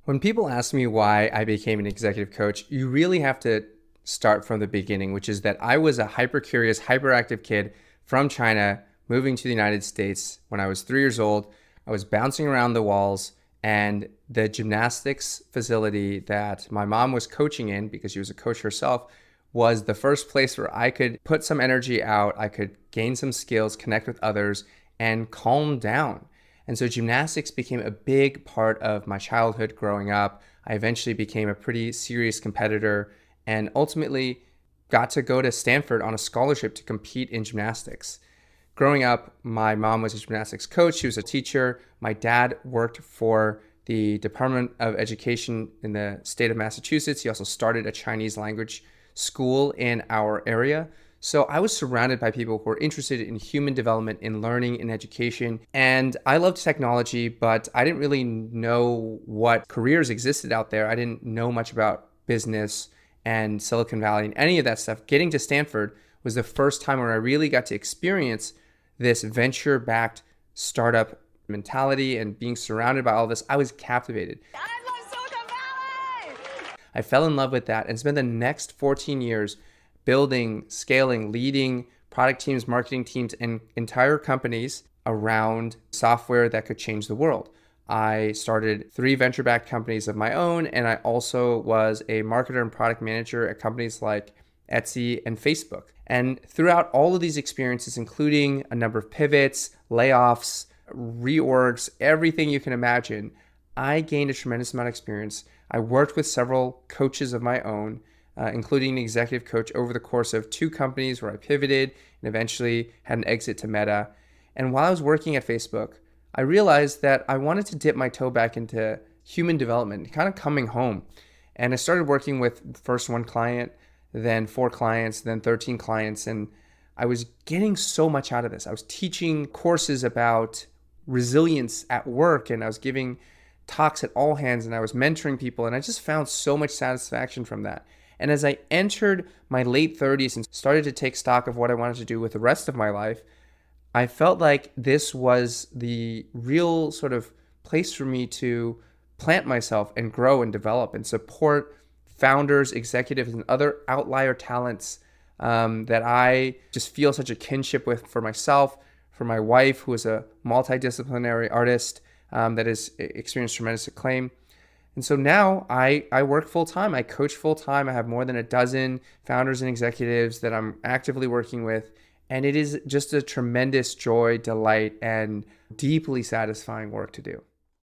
When people ask me why I became an executive coach, you really have to start from the beginning, which is that I was a hyper curious, hyperactive kid from China moving to the United States when I was 3 years old. I was bouncing around the walls, and the gymnastics facility that my mom was coaching in, because she was a coach herself, was the first place where I could put some energy out, I could gain some skills, connect with others, and calm down. And so gymnastics became a big part of my childhood growing up. I eventually became a pretty serious competitor and ultimately got to go to Stanford on a scholarship to compete in gymnastics. Growing up, my mom was a gymnastics coach. She was a teacher. My dad worked for the Department of Education in the state of Massachusetts. He also started a Chinese language school in our area. So I was surrounded by people who were interested in human development, in learning, in education. And I loved technology, but I didn't really know what careers existed out there. I didn't know much about business and Silicon Valley and any of that stuff. Getting to Stanford was the first time where I really got to experience this venture-backed startup mentality, and being surrounded by all this, I was captivated. I love Silicon Valley! I fell in love with that and spent the next 14 years building, scaling, leading product teams, marketing teams, and entire companies around software that could change the world. I started 3 venture-backed companies of my own, and I also was a marketer and product manager at companies like Etsy and Facebook. And throughout all of these experiences, including a number of pivots, layoffs, reorgs, everything you can imagine, I gained a tremendous amount of experience. I worked with several coaches of my own, including an executive coach over the course of 2 companies where I pivoted and eventually had an exit to Meta. And while I was working at Facebook, I realized that I wanted to dip my toe back into human development, kind of coming home. And I started working with first 1 client, then 4 clients, then 13 clients. And I was getting so much out of this. I was teaching courses about resilience at work, and I was giving talks at all hands, and I was mentoring people. And I just found so much satisfaction from that. And as I entered my late 30s and started to take stock of what I wanted to do with the rest of my life, I felt like this was the real sort of place for me to plant myself and grow and develop and support founders, executives, and other outlier talents that I just feel such a kinship with for myself, for my wife, who is a multidisciplinary artist that has experienced tremendous acclaim. And so now I work full-time. I coach full-time. I have more than a dozen founders and executives that I'm actively working with. And it is just a tremendous joy, delight, and deeply satisfying work to do.